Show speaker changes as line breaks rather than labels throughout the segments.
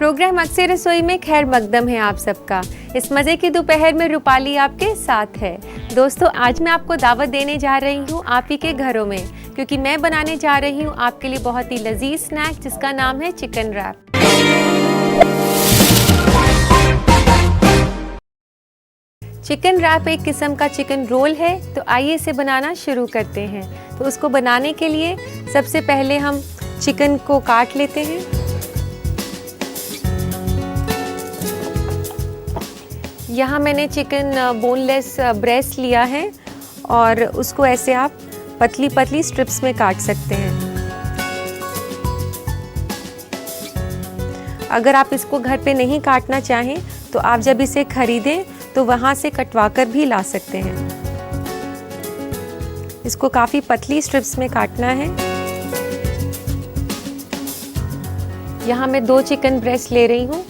Programme अक्सर रसोई में खैर मकदम है आप सबका। इस मज़े की दोपहर में रूपाली आपके साथ है। दोस्तों, आज मैं आपको दावत देने जा रही हूँ आप ही के घरों में, क्योंकि मैं बनाने जा रही हूँ आपके लिए बहुत ही लजीज स्नैक जिसका नाम है चिकन रैप। चिकन रैप एक किस्म का चिकन रोल है, तो आइए इसे बनाना शुरू करते हैं। तो उसको बनाने के लिए सबसे पहले हम चिकन को काट लेते हैं। यहाँ मैंने चिकन बोनलेस ब्रेस्ट लिया है और उसको ऐसे आप पतली पतली स्ट्रिप्स में काट सकते हैं। अगर आप इसको घर पे नहीं काटना चाहें तो आप जब इसे खरीदें तो वहाँ से कटवा कर भी ला सकते हैं। इसको काफ़ी पतली स्ट्रिप्स में काटना है। यहाँ मैं 2 चिकन ब्रेस्ट ले रही हूँ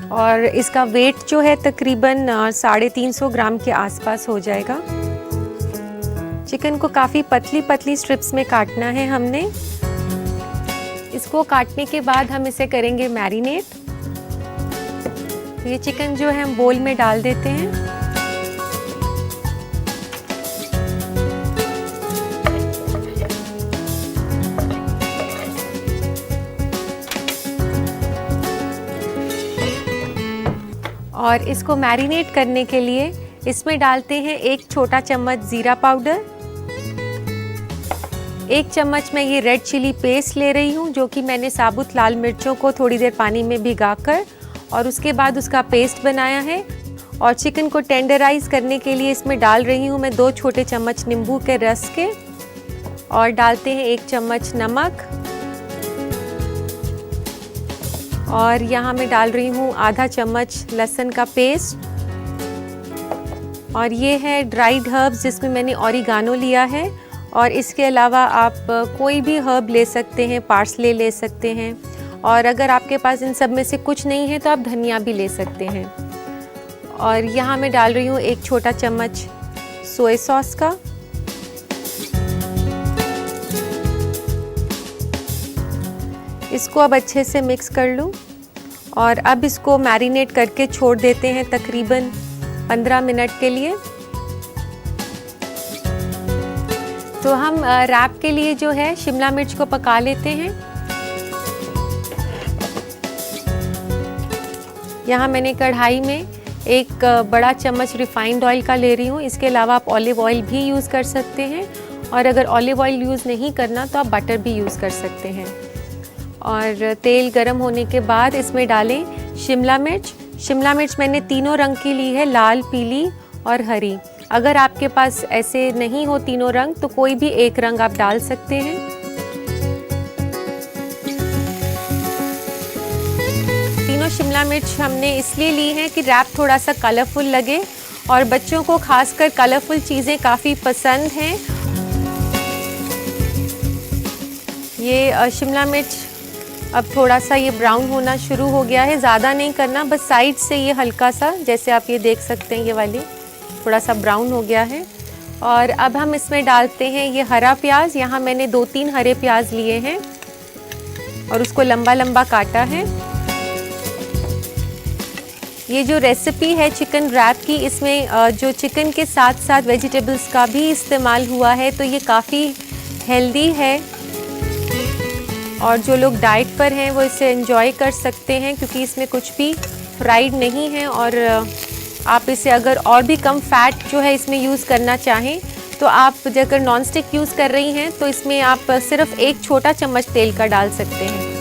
और इसका वेट जो है तकरीबन 350 ग्राम के आसपास हो जाएगा। चिकन को काफ़ी पतली पतली स्ट्रिप्स में काटना है हमने। इसको काटने के बाद हम इसे करेंगे मैरिनेट। ये चिकन जो है हम बोल में डाल देते हैं। और इसको मैरिनेट करने के लिए इसमें डालते हैं 1 छोटा चम्मच जीरा पाउडर, 1 चम्मच मैं ये रेड चिली पेस्ट ले रही हूँ, जो कि मैंने साबुत लाल मिर्चों को थोड़ी देर पानी में भिगाकर और उसके बाद उसका पेस्ट बनाया है। और चिकन को टेंडराइज करने के लिए इसमें डाल रही हूँ मैं 2 छोटे चम्मच नींबू के रस के, और डालते हैं 1 चम्मच नमक, और यहाँ मैं डाल रही हूँ आधा चम्मच लहसुन का पेस्ट, और ये है ड्राइड हर्ब्स जिसमें मैंने ऑरिगानो लिया है। और इसके अलावा आप कोई भी हर्ब ले सकते हैं, पार्सले ले सकते हैं, और अगर आपके पास इन सब में से कुछ नहीं है तो आप धनिया भी ले सकते हैं। और यहाँ मैं डाल रही हूँ 1 छोटा चम्मच सोया सॉस का, इसको अब अच्छे से मिक्स कर लूँ। और अब इसको मैरिनेट करके छोड़ देते हैं तकरीबन 15 मिनट के लिए। तो हम रैप के लिए जो है शिमला मिर्च को पका लेते हैं। यहाँ मैंने कढ़ाई में 1 बड़ा चम्मच रिफाइंड ऑयल का ले रही हूँ। इसके अलावा आप ऑलिव ऑयल भी यूज़ कर सकते हैं, और अगर ऑलिव ऑयल यूज़ नहीं करना तो आप बटर भी यूज़ कर सकते हैं। और तेल गरम होने के बाद इसमें डालें शिमला मिर्च। शिमला मिर्च मैंने तीनों रंग की ली है, लाल, पीली और हरी। अगर आपके पास ऐसे नहीं हो तीनों रंग तो कोई भी एक रंग आप डाल सकते हैं। तीनों शिमला मिर्च हमने इसलिए ली हैं कि रैप थोड़ा सा कलरफुल लगे, और बच्चों को खासकर कलरफुल चीज़ें काफ़ी पसंद हैं। ये शिमला मिर्च अब थोड़ा सा ये ब्राउन होना शुरू हो गया है, ज़्यादा नहीं करना, बस साइड से ये हल्का सा, जैसे आप ये देख सकते हैं ये वाली थोड़ा सा ब्राउन हो गया है। और अब हम इसमें डालते हैं ये हरा प्याज। यहाँ मैंने 2-3 हरे प्याज लिए हैं और उसको लंबा लंबा काटा है। ये जो रेसिपी है चिकन रैप की, इसमें जो चिकन के साथ साथ वेजिटेबल्स का भी इस्तेमाल हुआ है, तो ये काफ़ी हेल्दी है और जो लोग डाइट पर हैं वो इसे एंजॉय कर सकते हैं, क्योंकि इसमें कुछ भी फ्राइड नहीं है। और आप इसे अगर और भी कम फैट जो है इसमें यूज़ करना चाहें तो आप अगर नॉन स्टिक यूज़ कर रही हैं तो इसमें आप सिर्फ 1 छोटा चम्मच तेल का डाल सकते हैं।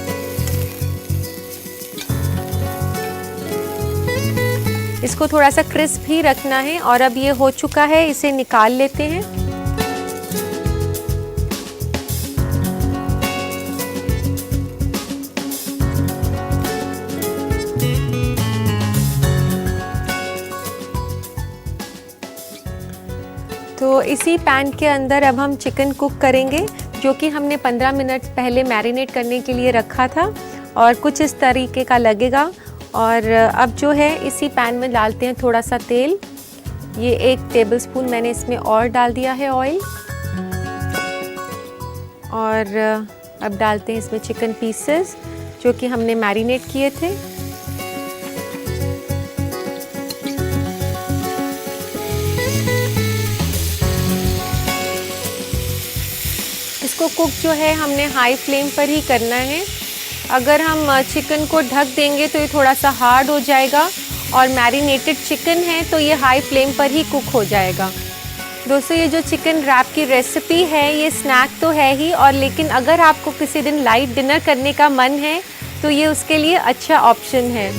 इसको थोड़ा सा क्रिस्प ही रखना है। और अब ये हो चुका है, इसे निकाल लेते हैं। तो इसी पैन के अंदर अब हम चिकन कुक करेंगे, जो कि हमने 15 मिनट पहले मैरिनेट करने के लिए रखा था, और कुछ इस तरीके का लगेगा। और अब जो है इसी पैन में डालते हैं थोड़ा सा तेल। ये 1 टेबलस्पून मैंने इसमें और डाल दिया है ऑयल। और अब डालते हैं इसमें चिकन पीसेस जो कि हमने मैरिनेट किए थे। इसको कुक जो है हमने हाई फ्लेम पर ही करना है। अगर हम चिकन को ढक देंगे तो ये थोड़ा सा हार्ड हो जाएगा, और मैरिनेटेड चिकन है तो ये हाई फ्लेम पर ही कुक हो जाएगा। दोस्तों, ये जो चिकन रैप की रेसिपी है ये स्नैक तो है ही, और लेकिन अगर आपको किसी दिन लाइट डिनर करने का मन है तो ये उसके लिए अच्छा ऑप्शन है।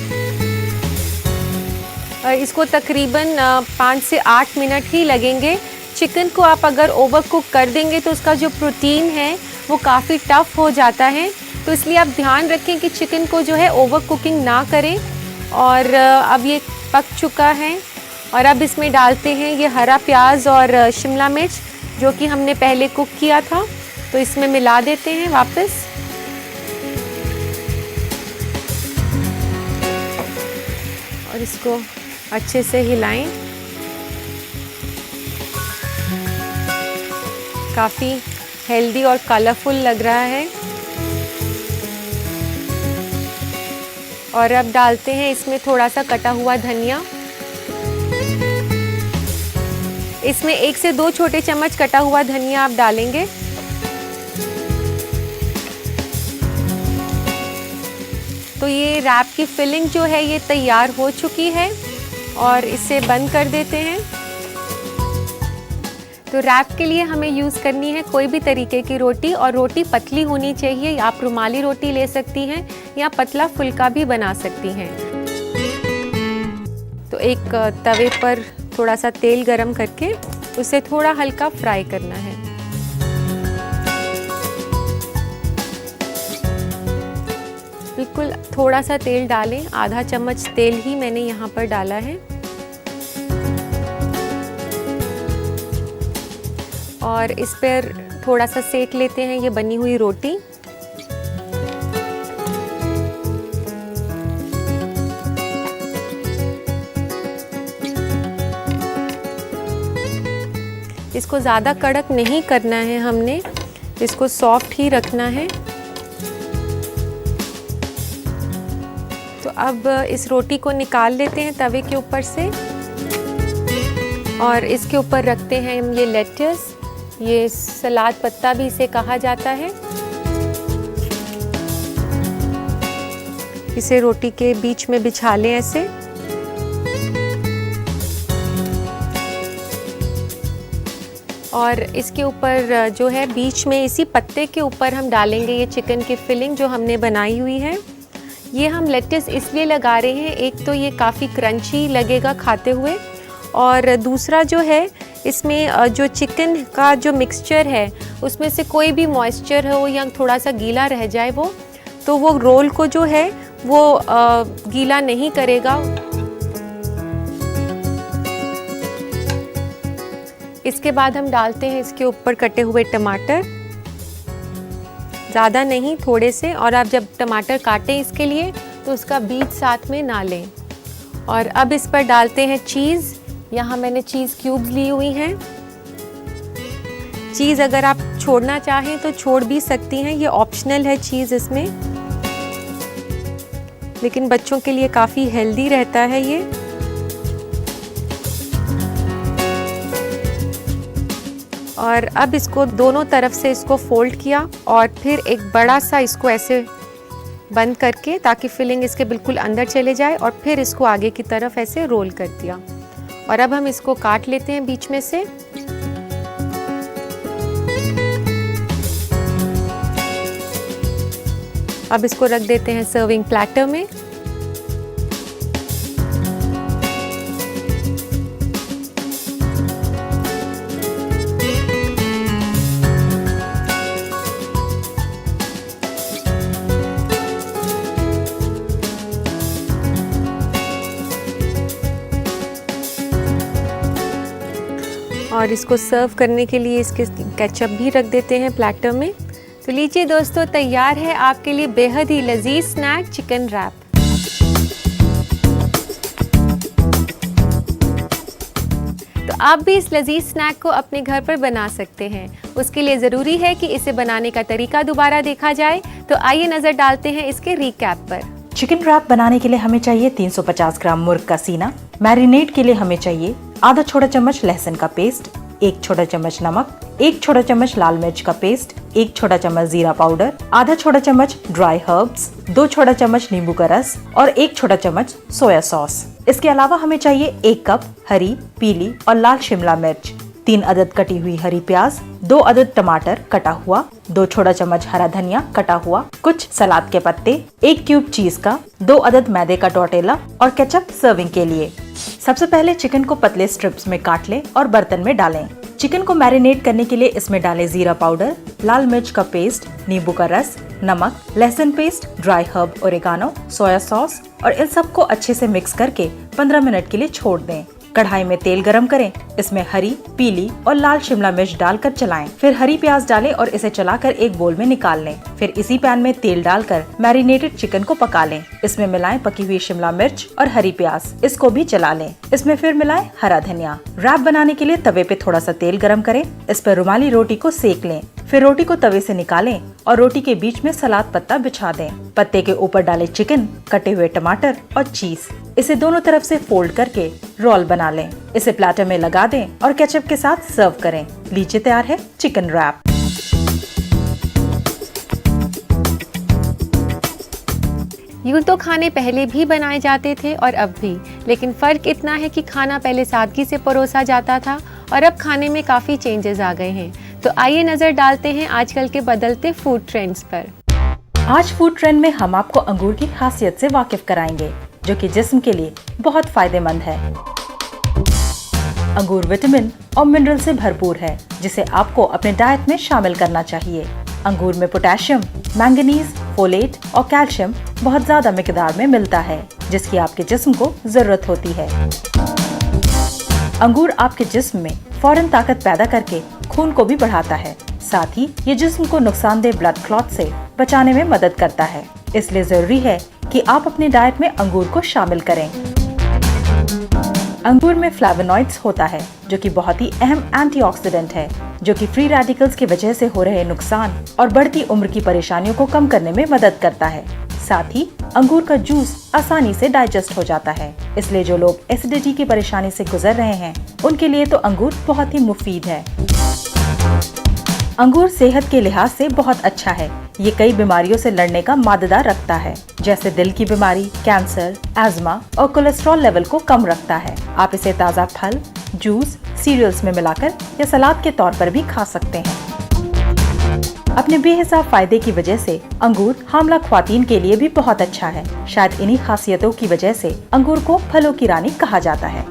इसको तकरीबन 5 से 8 मिनट ही लगेंगे। चिकन को आप अगर ओवर कुक कर देंगे तो उसका जो प्रोटीन है वो काफ़ी टफ हो जाता है, तो इसलिए आप ध्यान रखें कि चिकन को जो है ओवर कुकिंग ना करें। और अब ये पक चुका है, और अब इसमें डालते हैं ये हरा प्याज और शिमला मिर्च जो कि हमने पहले कुक किया था, तो इसमें मिला देते हैं वापस। और इसको अच्छे से हिलाएं। काफ़ी हेल्दी और कलरफुल लग रहा है। और अब डालते हैं इसमें थोड़ा सा कटा हुआ धनिया। इसमें 1 से 2 छोटे चम्मच कटा हुआ धनिया आप डालेंगे। तो ये रैप की फिलिंग जो है ये तैयार हो चुकी है, और इसे बंद कर देते हैं। तो रैप के लिए हमें यूज़ करनी है कोई भी तरीके की रोटी, और रोटी पतली होनी चाहिए। आप रुमाली रोटी ले सकती हैं या पतला फुल्का भी बना सकती हैं। तो एक तवे पर थोड़ा सा तेल गरम करके उसे थोड़ा हल्का फ्राई करना है। बिल्कुल थोड़ा सा तेल डालें, आधा चम्मच तेल ही मैंने यहाँ पर डाला है। और इस पर थोड़ा सा सेक लेते हैं ये बनी हुई रोटी। इसको ज़्यादा कड़क नहीं करना है हमने, इसको सॉफ्ट ही रखना है। तो अब इस रोटी को निकाल लेते हैं तवे के ऊपर से, और इसके ऊपर रखते हैं हम ये लेट्स, ये सलाद पत्ता भी इसे कहा जाता है। इसे रोटी के बीच में बिछा लें ऐसे। और इसके ऊपर जो है बीच में इसी पत्ते के ऊपर हम डालेंगे ये चिकन की फिलिंग जो हमने बनाई हुई है। ये हम लेट्स इसलिए लगा रहे हैं, एक तो ये काफ़ी क्रंची लगेगा खाते हुए, और दूसरा जो है इसमें जो चिकन का जो मिक्सचर है उसमें से कोई भी मॉइस्चर हो या थोड़ा सा गीला रह जाए तो वो रोल को जो है वो गीला नहीं करेगा। इसके बाद हम डालते हैं इसके ऊपर कटे हुए टमाटर, ज़्यादा नहीं थोड़े से। और आप जब टमाटर काटें इसके लिए तो उसका बीज साथ में ना लें। और अब इस पर डालते हैं चीज़। यहाँ मैंने चीज़ क्यूब्स ली हुई हैं। चीज़ अगर आप छोड़ना चाहें तो छोड़ भी सकती हैं, ये ऑप्शनल है चीज़ इसमें, लेकिन बच्चों के लिए काफ़ी हेल्दी रहता है ये। और अब इसको दोनों तरफ से इसको फोल्ड किया, और फिर एक बड़ा सा इसको ऐसे बंद करके ताकि फिलिंग इसके बिल्कुल अंदर चले जाए, और फिर इसको आगे की तरफ ऐसे रोल कर दिया। और अब हम इसको काट लेते हैं बीच में से। अब इसको रख देते हैं सर्विंग प्लेटर में। और इसको सर्व करने के लिए इसके केचप भी रख देते हैं प्लेटर में। तो लीजिए दोस्तों, तैयार है आपके लिए बेहद ही लजीज स्नैक चिकन रैप। तो आप भी इस लजीज स्नैक को अपने घर पर बना सकते हैं। उसके लिए ज़रूरी है कि इसे बनाने का तरीका दोबारा देखा जाए। तो आइए नजर डालते हैं इसके रिकैप पर।
चिकन रैप बनाने के लिए हमें चाहिए 350 ग्राम मुर्ग का सीना। मैरिनेट के लिए हमें चाहिए आधा छोटा चम्मच लहसुन का पेस्ट, 1 छोटा चम्मच नमक, 1 छोटा चम्मच लाल मिर्च का पेस्ट, 1 छोटा चम्मच जीरा पाउडर, आधा छोटा चम्मच ड्राई हर्ब्स, 2 छोटा चम्मच नींबू का रस और 1 छोटा चम्मच सोया सॉस। इसके अलावा हमें चाहिए 1 कप हरी, पीली और लाल शिमला मिर्च, 3 अदद कटी हुई हरी प्याज, 2 अदद टमाटर कटा हुआ, 2 छोटा चम्मच हरा धनिया कटा हुआ, कुछ सलाद के पत्ते, 1 क्यूब चीज का, 2 अदद मैदे का टोर्टेला और केचप सर्विंग के लिए। सबसे पहले चिकन को पतले स्ट्रिप्स में काट लें और बर्तन में डालें। चिकन को मैरिनेट करने के लिए इसमें डालें जीरा पाउडर, लाल मिर्च का पेस्ट, नींबू का रस, नमक, लहसुन paste, dry herb, oregano, soya sauce और इन सबको अच्छे से मिक्स करके 15 मिनट के लिए छोड़ दें। कढ़ाई में तेल गरम करें, इसमें हरी, पीली और लाल शिमला मिर्च डालकर चलाएं। फिर हरी प्याज डालें और इसे चलाकर एक बोल में निकाल लें। फिर इसी पैन में तेल डालकर मैरिनेटेड चिकन को पका लें। इसमें मिलाएं पकी हुई शिमला मिर्च और हरी प्याज, इसको भी चला लें। इसमें फिर मिलाएं हरा धनिया। रैप बनाने के लिए तवे पे थोड़ा सा तेल गरम करें, इस पर रुमाली रोटी को सेक लें। फिर रोटी को तवे से निकालें और रोटी के बीच में सलाद पत्ता बिछा दें। पत्ते के ऊपर डालें चिकन, कटे हुए टमाटर और चीज। इसे दोनों तरफ से फोल्ड करके रोल बना लें। इसे प्लेटर में लगा दें और केचप के साथ सर्व करें। लीजिए तैयार है चिकन रैप।
यूं तो खाने पहले भी बनाए जाते थे और अब भी, लेकिन फ़र्क इतना है कि खाना पहले सादगी से परोसा जाता था और अब खाने में काफ़ी चेंजेस आ गए हैं। तो आइए नज़र डालते हैं आजकल के बदलते फूड ट्रेंड्स पर।
आज फूड ट्रेंड में हम आपको अंगूर की खासियत से वाकिफ कराएंगे, जो कि जिस्म के लिए बहुत फायदेमंद है। अंगूर विटामिन और मिनरल से भरपूर है, जिसे आपको अपने डाइट में शामिल करना चाहिए। अंगूर में पोटेशियम, मैंगनीज, फोलेट और कैल्शियम बहुत ज्यादा मिकदार में मिलता है, जिसकी आपके जिस्म को जरूरत होती है। अंगूर आपके जिस्म में फौरन ताकत पैदा करके खून को भी बढ़ाता है। साथ ही ये जिस्म को नुकसानदेह ब्लड क्लॉट से बचाने में मदद करता है। इसलिए जरूरी है कि आप अपनी डाइट में अंगूर को शामिल करें। अंगूर में फ्लेवोनॉइड्स होता है, जो कि बहुत ही अहम एंटीऑक्सीडेंट है, जो कि फ्री रेडिकल्स की वजह से हो रहे नुकसान और बढ़ती उम्र की परेशानियों को कम करने में मदद करता है। साथ ही अंगूर का जूस आसानी से डाइजेस्ट हो जाता है। इसलिए जो लोग एसिडिटी की परेशानी से गुजर रहे हैं, उनके लिए तो अंगूर बहुत ही मुफीद है। अंगूर सेहत के लिहाज से बहुत अच्छा है। ये कई बीमारियों से लड़ने का माददा रखता है, जैसे दिल की बीमारी, कैंसर, एस्मा और कोलेस्ट्रॉल लेवल को कम रखता है। आप इसे ताज़ा फल, जूस, सीरियल्स में मिलाकर या सलाद के तौर पर भी खा सकते हैं। अपने बेहिसाब फायदे की वजह से अंगूर हामला ख्वातीन के लिए भी बहुत अच्छा है। शायद इन्हीं खासियतों की वजह से अंगूर को फलों की रानी कहा जाता है।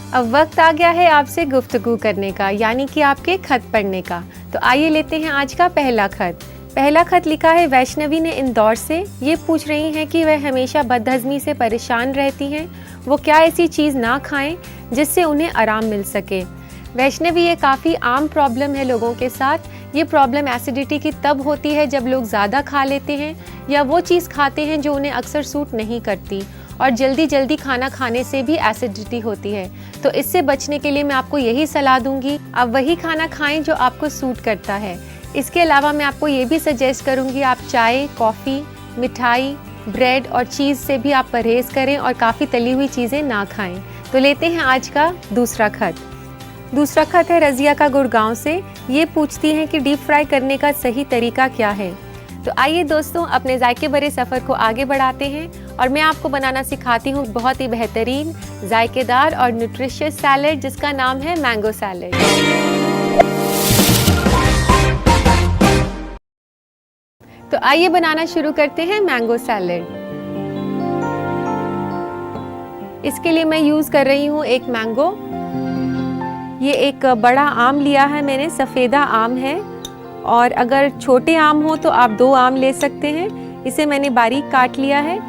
अब वक्त आ गया है आपसे गुफ्तगू करने का, यानी कि आपके खत पढ़ने का। तो आइए लेते हैं आज का पहला खत। पहला खत लिखा है वैष्णवी ने इंदौर से। ये पूछ रही हैं कि वह हमेशा बदहजमी से परेशान रहती हैं, वो क्या ऐसी चीज़ ना खाएं जिससे उन्हें आराम मिल सके। वैष्णवी, ये काफ़ी आम प्रॉब्लम है लोगों के साथ। ये प्रॉब्लम एसिडिटी की तब होती है जब लोग ज़्यादा खा लेते हैं या वो चीज़ खाते हैं जो उन्हें अक्सर सूट नहीं करती, और जल्दी जल्दी खाना खाने से भी एसिडिटी होती है। तो इससे बचने के लिए मैं आपको यही सलाह दूंगी, आप वही खाना खाएं जो आपको सूट करता है। इसके अलावा मैं आपको ये भी सजेस्ट करूंगी, आप चाय, कॉफ़ी, मिठाई, ब्रेड और चीज़ से भी आप परहेज़ करें और काफ़ी तली हुई चीज़ें ना खाएं। तो लेते हैं आज का दूसरा खत। दूसरा खत है रज़िया का गुड़गांव से। ये पूछती हैं कि डीप फ्राई करने का सही तरीका क्या है। तो आइए दोस्तों, अपने जायके भरे सफ़र को आगे बढ़ाते हैं और मैं आपको बनाना सिखाती हूँ बहुत ही बेहतरीन, जायकेदार और न्यूट्रिशियस सैलेड, जिसका नाम है मैंगो सैलेड। तो आइए बनाना शुरू करते हैं मैंगो सैलेड। इसके लिए मैं यूज़ कर रही हूँ एक मैंगो। ये एक बड़ा आम लिया है मैंने, सफ़ेदा आम है, और अगर छोटे आम हो तो आप 2 आम ले सकते हैं। इसे मैंने बारीक काट लिया है।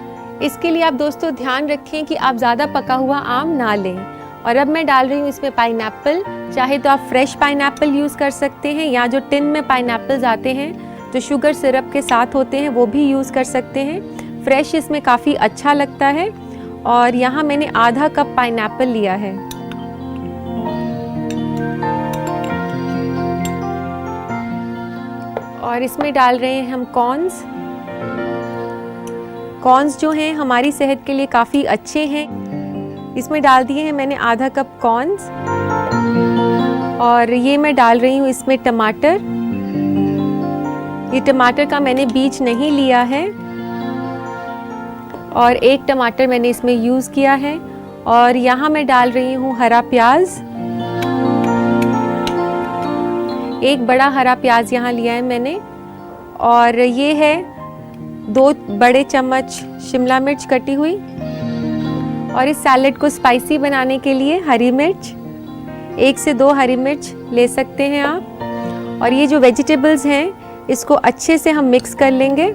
इसके लिए आप दोस्तों ध्यान रखें कि आप ज़्यादा पका हुआ आम ना लें। और अब मैं डाल रही हूँ इसमें पाइनएप्पल। चाहे तो आप फ्रेश पाइनएप्पल यूज़ कर सकते हैं, या जो टिन में पाइनएप्पल्स आते हैं जो शुगर सिरप के साथ होते हैं वो भी यूज़ कर सकते हैं। फ्रेश इसमें काफ़ी अच्छा लगता है। और यहाँ मैंने आधा कप पाइनएप्पल लिया है। और इसमें डाल रहे हैं हम कॉर्न्स। कॉर्न्स जो हैं हमारी सेहत के लिए काफ़ी अच्छे हैं। इसमें डाल दिए हैं मैंने आधा कप कॉर्न्स। और ये मैं डाल रही हूँ इसमें टमाटर। ये टमाटर का मैंने बीज नहीं लिया है और एक टमाटर मैंने इसमें यूज़ किया है। और यहाँ मैं डाल रही हूँ हरा प्याज। एक बड़ा हरा प्याज यहाँ लिया है मैंने। और ये है 2 बड़े चम्मच शिमला मिर्च कटी हुई। और इस सैलेड को स्पाइसी बनाने के लिए हरी मिर्च, 1 से 2 हरी मिर्च ले सकते हैं आप। और ये जो वेजिटेबल्स हैं इसको अच्छे से हम मिक्स कर लेंगे।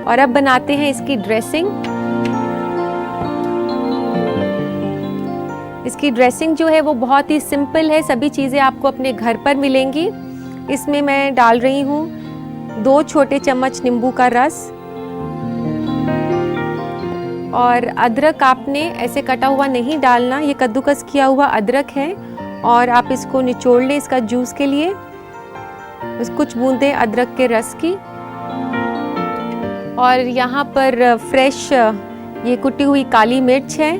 और अब बनाते हैं इसकी ड्रेसिंग। इसकी ड्रेसिंग जो है वो बहुत ही सिंपल है, सभी चीज़ें आपको अपने घर पर मिलेंगी। इसमें मैं डाल रही हूँ 2 छोटे चम्मच नींबू का रस। और अदरक आपने ऐसे कटा हुआ नहीं डालना, ये कद्दूकस किया हुआ अदरक है। और आप इसको निचोड़ लें इसका जूस के लिए, बस कुछ बूंदें अदरक के रस की। और यहाँ पर फ्रेश ये कुटी हुई काली मिर्च है,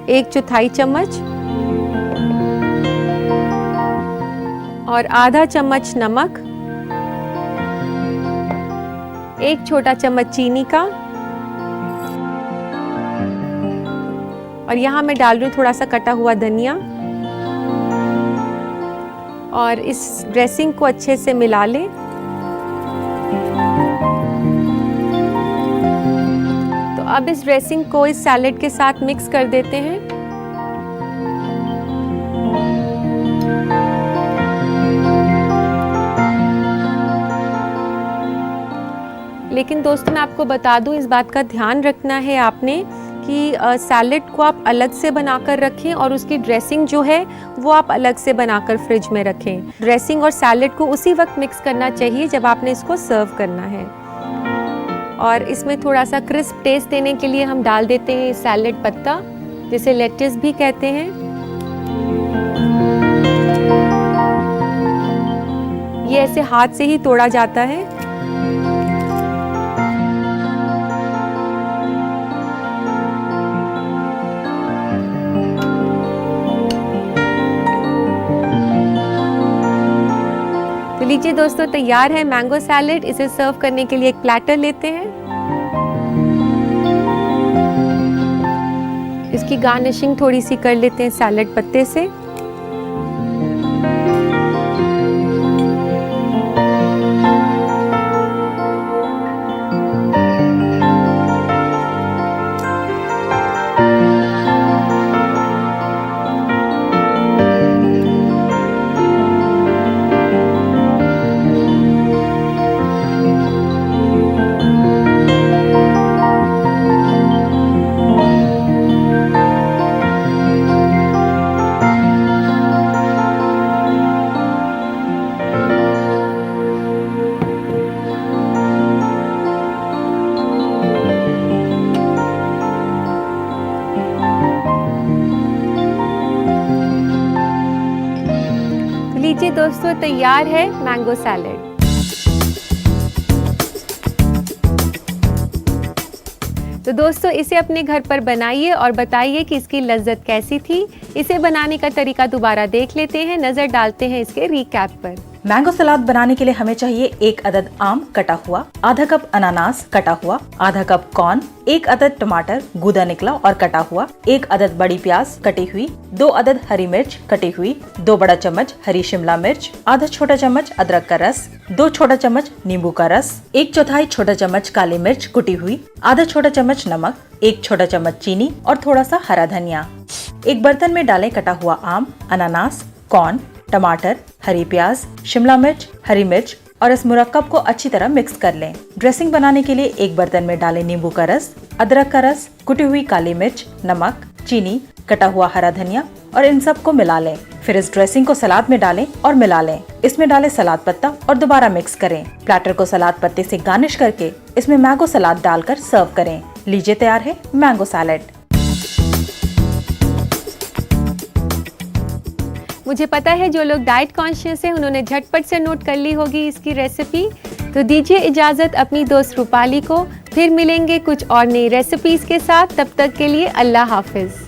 1/4 चम्मच। और आधा चम्मच नमक, 1 छोटा चम्मच चीनी का। और यहाँ मैं डाल रही हूँ थोड़ा सा कटा हुआ धनिया। और इस ड्रेसिंग को अच्छे से मिला लें। तो अब इस ड्रेसिंग को इस सैलेड के साथ मिक्स कर देते हैं। लेकिन दोस्तों मैं आपको बता दूं, इस बात का ध्यान रखना है आपने कि सैलेड को आप अलग से बनाकर रखें और उसकी ड्रेसिंग जो है वो आप अलग से बनाकर फ्रिज में रखें। ड्रेसिंग और सैलेड को उसी वक्त मिक्स करना चाहिए जब आपने इसको सर्व करना है। और इसमें थोड़ा सा क्रिस्प टेस्ट देने के लिए हम डाल देते हैं सैलेड पत्ता, जिसे लेटिस भी कहते हैं। ये ऐसे हाथ से ही तोड़ा जाता है। तो लीजिए दोस्तों, तैयार है मैंगो सैलेड। इसे सर्व करने के लिए एक प्लेटर लेते हैं। इसकी गार्निशिंग थोड़ी सी कर लेते हैं सैलेड पत्ते से। लीजिए दोस्तों, तैयार है मैंगो सैलेड। तो दोस्तों इसे अपने घर पर बनाइए और बताइए कि इसकी लज्जत कैसी थी। इसे बनाने का तरीका दोबारा देख लेते हैं, नजर डालते हैं इसके रिकैप पर।
मैंगो सलाद बनाने के लिए हमें चाहिए 1 अदद आम कटा हुआ, आधा कप अनानास कटा हुआ, आधा कप कॉर्न, 1 अदद टमाटर गूदा निकला और कटा हुआ, 1 अदद बड़ी प्याज कटी हुई, 2 अदद हरी मिर्च कटी हुई, 2 बड़ा चम्मच हरी शिमला मिर्च, आधा छोटा चम्मच अदरक का रस, 2 छोटा चम्मच नींबू का रस, 1/4 छोटा चम्मच काली मिर्च कुटी हुई, आधा छोटा चम्मच नमक, 1 छोटा चम्मच चीनी और थोड़ा सा हरा धनिया। एक बर्तन में डालें कटा हुआ आम, अनानास, कॉर्न, टमाटर, हरी प्याज, शिमला मिर्च, हरी मिर्च और इस मुरक्कब को अच्छी तरह मिक्स कर लें। ड्रेसिंग बनाने के लिए एक बर्तन में डालें नींबू का रस, अदरक का रस, कुटी हुई काली मिर्च, नमक, चीनी, कटा हुआ हरा धनिया और इन सब को मिला लें। फिर इस ड्रेसिंग को सलाद में डालें और मिला लें। इसमें डालें सलाद पत्ता और दोबारा मिक्स करें। प्लेटर को सलाद पत्ते से गार्निश करके इसमें मैंगो सलाद डालकर सर्व करें। लीजिए, तैयार है मैंगो सैलेड।
मुझे पता है जो लोग डाइट कॉन्शियस है उन्होंने झटपट से नोट कर ली होगी इसकी रेसिपी। तो दीजिए इजाज़त अपनी दोस्त रूपाली को, फिर मिलेंगे कुछ और नई रेसिपीज़ के साथ। तब तक के लिए अल्लाह हाफिज़।